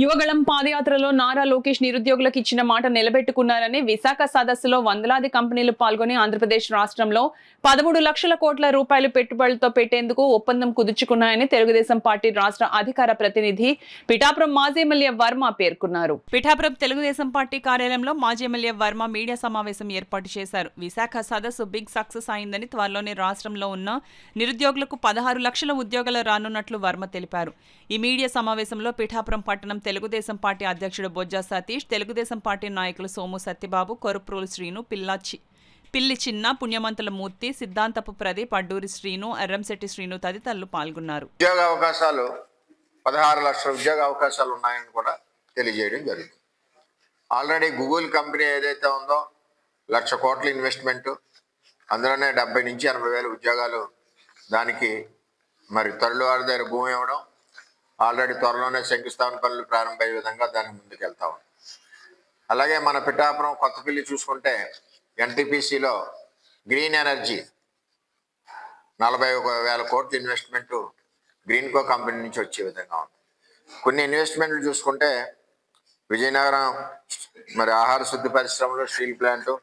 యువగళం పాదయాత్రలో నారా లోకేష్ నిరుద్యోగులకు ఇచ్చిన మాట నిలబెట్టుకున్నారని విశాఖ సదస్సులో వందలాది కంపెనీలు పాల్గొని ఆంధ్రప్రదేశ్ రాష్ట్రంలో 13 లక్షల కోట్ల రూపాయలు పెట్టుబడులతో పెట్టేందుకు ఒప్పందం కుదుర్చుకున్నాయని తెలుగుదేశం పార్టీ రాష్ట్ర అధికార ప్రతినిధి పిఠాపురం మాజీ ఎమ్మెల్యే వర్మ పేర్కొన్నారు. పిఠాపురం తెలుగుదేశం పార్టీ కార్యాలయంలో మాజీ ఎమ్మెల్యే వర్మ మీడియా సమావేశం ఏర్పాటు చేశారు. విశాఖ సదస్సు బిగ్ సక్సెస్ అయిందని త్వరలోనే రాష్ట్రంలో ఉన్న నిరుద్యోగులకు 16 లక్షల ఉద్యోగాలు రానున్నట్లు వర్మ తెలిపారు. ఈ మీడియా సమావేశంలో పిఠాపురం పట్టణం తెలుగుదేశం పార్టీ అధ్యక్షుడు బొజ్జా సతీష్, తెలుగుదేశం పార్టీ నాయకులు సోము సత్యబాబు, కొరుప్రోలు శ్రీను, పిల్లి చిన్న, పుణ్యమంతుల మూర్తి, సిద్ధాంతపు ప్రదీప్, అడ్డూరి శ్రీను, ఎర్రంశెట్టి శ్రీను తదితరులు పాల్గొన్నారు. ఉద్యోగ అవకాశాలు 16 లక్షల ఉద్యోగ అవకాశాలు ఉన్నాయని కూడా తెలియజేయడం జరిగింది. ఆల్రెడీ గూగుల్ కంపెనీ ఏదైతే ఉందో 1 లక్ష కోట్ల ఇన్వెస్ట్మెంట్, అందులోనే 70 నుంచి 80 వేల ఉద్యోగాలు, దానికి మరి తల్లివారి దగ్గర భూమి ఇవ్వడం, ఆల్రెడీ త్వరలోనే శంకుస్థాపన పనులు ప్రారంభమయ్యే విధంగా దానికి ముందుకు వెళ్తా ఉంది. అలాగే మన పిఠాపురం కొత్తపల్లి చూసుకుంటే ఎన్టీపీసీలో గ్రీన్ ఎనర్జీ 41,000 కోట్ల ఇన్వెస్ట్మెంటు గ్రీన్కో కంపెనీ నుంచి వచ్చే విధంగా ఉంది. కొన్ని ఇన్వెస్ట్మెంట్లు చూసుకుంటే విజయనగరం మరి ఆహార శుద్ధి పరిశ్రమలు, స్టీల్ ప్లాంటు,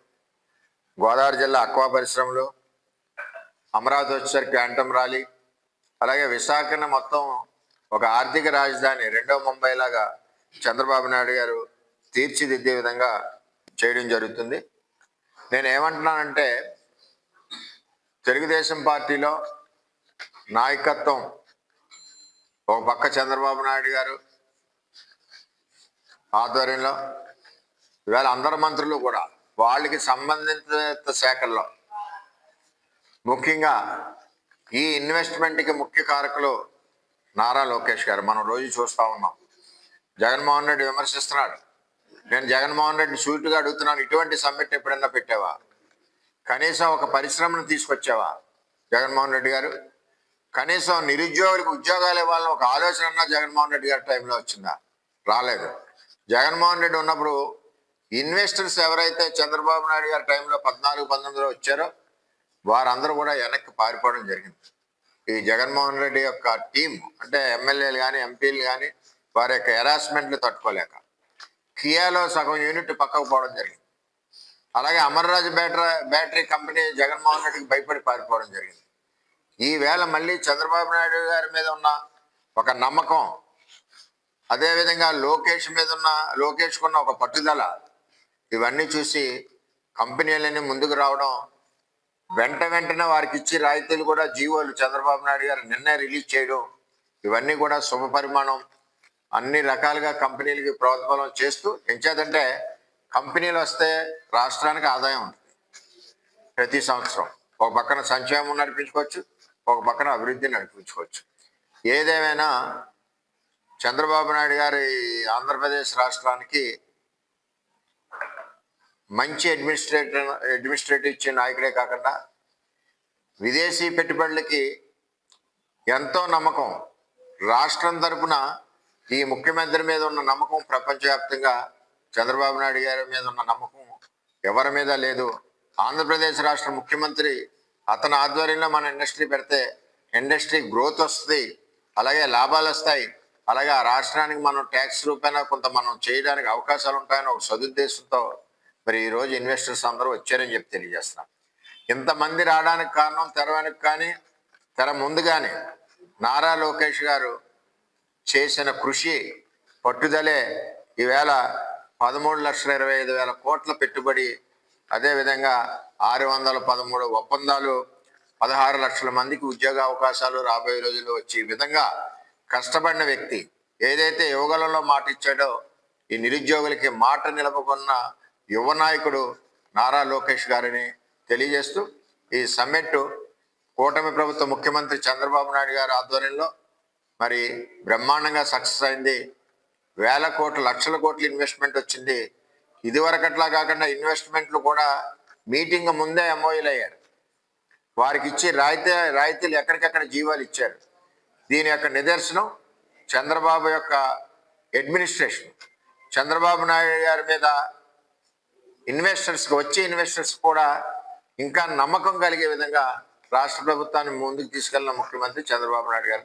గోదావరి జిల్లా అక్వా పరిశ్రమలు, అమరావతి వచ్చేసరికి క్వాంటమ్ ర్యాలీ, అలాగే విశాఖను మొత్తం ఒక ఆర్థిక రాజధాని, రెండో ముంబై లాగా చంద్రబాబు నాయుడు గారు తీర్చిదిద్దే విధంగా చేయడం జరుగుతుంది. నేను ఏమంటున్నానంటే, తెలుగుదేశం పార్టీలో నాయకత్వం ఒక పక్క చంద్రబాబు నాయుడు గారు ఆధ్వర్యంలో ఇవాళ అందరు మంత్రులు కూడా వాళ్ళకి సంబంధిత శాఖల్లో ముఖ్యంగా ఈ ఇన్వెస్ట్మెంట్కి ముఖ్య కారకులు నారా లోకేష్ గారు. మనం రోజు చూస్తూ ఉన్నాం. జగన్మోహన్ రెడ్డి విమర్శిస్తున్నాడు. నేను జగన్మోహన్ రెడ్డిని సూటిగా అడుగుతున్నాను, ఇటువంటి సమ్మిట్ ఎప్పుడన్నా పెట్టావా? కనీసం ఒక పరిశ్రమను తీసుకొచ్చావా జగన్మోహన్ రెడ్డి గారు? కనీసం నిరుద్యోగులకు ఉద్యోగాలు ఇవ్వాలని ఒక ఆలోచన అన్నా జగన్మోహన్ రెడ్డి గారి టైంలో వచ్చిందా? రాలేదు. జగన్మోహన్ రెడ్డి ఉన్నప్పుడు ఇన్వెస్టర్స్ ఎవరైతే చంద్రబాబు నాయుడు గారి టైంలో 14-19లో వచ్చారో వారందరూ కూడా వెనక్కి పారిపోవడం జరిగింది. ఈ జగన్మోహన్ రెడ్డి యొక్క టీం అంటే ఎమ్మెల్యేలు కానీ ఎంపీలు కానీ వారి యొక్క హెరాస్మెంట్లు తట్టుకోలేక కియాలో సగం యూనిట్ పక్కకు పోవడం జరిగింది. అలాగే అమర్రాజు బ్యాటరీ కంపెనీ జగన్మోహన్ రెడ్డికి భయపడి పారిపోవడం జరిగింది. ఈవేళ మళ్ళీ చంద్రబాబు నాయుడు గారి మీద ఉన్న ఒక నమ్మకం, అదేవిధంగా లోకేష్కున్న ఒక పట్టుదల, ఇవన్నీ చూసి కంపెనీలన్నీ ముందుకు రావడం, వెంటనే వారికి ఇచ్చి రాయితీలు కూడా జీవోలు చంద్రబాబు నాయుడు గారు నిన్నే రిలీజ్ చేయడం, ఇవన్నీ కూడా శుభ పరిమాణం. అన్ని రకాలుగా కంపెనీలకి ప్రోత్సాహం చేస్తూ, ఎంచేదంటే కంపెనీలు వస్తే రాష్ట్రానికి ఆదాయం ఉంటుంది. ప్రతి సంవత్సరం ఒక పక్కన సంక్షేమం నడిపించుకోవచ్చు, ఒక పక్కన అభివృద్ధి నడిపించుకోవచ్చు. ఏదేమైనా చంద్రబాబు నాయుడు గారి ఆంధ్రప్రదేశ్ రాష్ట్రానికి మంచి అడ్మినిస్ట్రేటివ్ ఇచ్చే నాయకుడే కాకుండా విదేశీ పెట్టుబడులకి ఎంతో నమ్మకం, రాష్ట్రం తరపున ఈ ముఖ్యమంత్రి మీద ఉన్న నమ్మకం ప్రపంచవ్యాప్తంగా చంద్రబాబు నాయుడు గారి మీద ఉన్న నమ్మకం ఎవరి మీద లేదు. ఆంధ్రప్రదేశ్ రాష్ట్ర ముఖ్యమంత్రి అతని ఆధ్వర్యంలో మన ఇండస్ట్రీ పెడితే ఇండస్ట్రీ గ్రోత్ వస్తుంది, అలాగే లాభాలు వస్తాయి, అలాగే ఆ రాష్ట్రానికి మనం ట్యాక్స్ రూపేణా కొంత మనం చేయడానికి అవకాశాలు ఉంటాయని ఒక సదుద్దేశంతో మరి ఈరోజు ఇన్వెస్టర్స్ అందరూ వచ్చారని చెప్పి తెలియజేస్తున్నాం. ఇంతమంది రావడానికి కారణం తెర వెనక కానీ తెర ముందు కానీ నారా లోకేష్ గారు చేసిన కృషి, పట్టుదలే ఈవేళ 13,25,000 కోట్ల పెట్టుబడి, అదేవిధంగా 613 ఒప్పందాలు, 16 లక్షల మందికి ఉద్యోగ అవకాశాలు రాబోయే రోజుల్లో వచ్చే విధంగా కష్టపడిన వ్యక్తి. ఏదైతే యువగలంలో మాట ఇచ్చాడో ఈ నిరుద్యోగులకి మాట నిలబకున్న యువ నాయకుడు నారా లోకేష్ గారిని తెలియజేస్తూ, ఈ సమ్మిట్ కూటమి ప్రభుత్వ ముఖ్యమంత్రి చంద్రబాబు నాయుడు గారి ఆధ్వర్యంలో మరి బ్రహ్మాండంగా సక్సెస్ అయింది. 1,000 కోట్ల, లక్షల కోట్ల ఇన్వెస్ట్మెంట్ వచ్చింది. ఇదివరకట్లా కాకుండా ఇన్వెస్ట్మెంట్లు కూడా మీటింగ్ ముందే ఎంఓయూలు అయ్యారు. వారికి ఇచ్చి రాయితీలు ఎక్కడికెక్కడ జీవాలు ఇచ్చారు. దీని యొక్క నిదర్శనం చంద్రబాబు యొక్క అడ్మినిస్ట్రేషన్. చంద్రబాబు నాయుడు గారి మీద వచ్చే ఇన్వెస్టర్స్ కూడా ఇంకా నమ్మకం కలిగే విధంగా రాష్ట్ర ప్రభుత్వాన్ని ముందుకు తీసుకెళ్లిన ముఖ్యమంత్రి చంద్రబాబు నాయుడు గారు.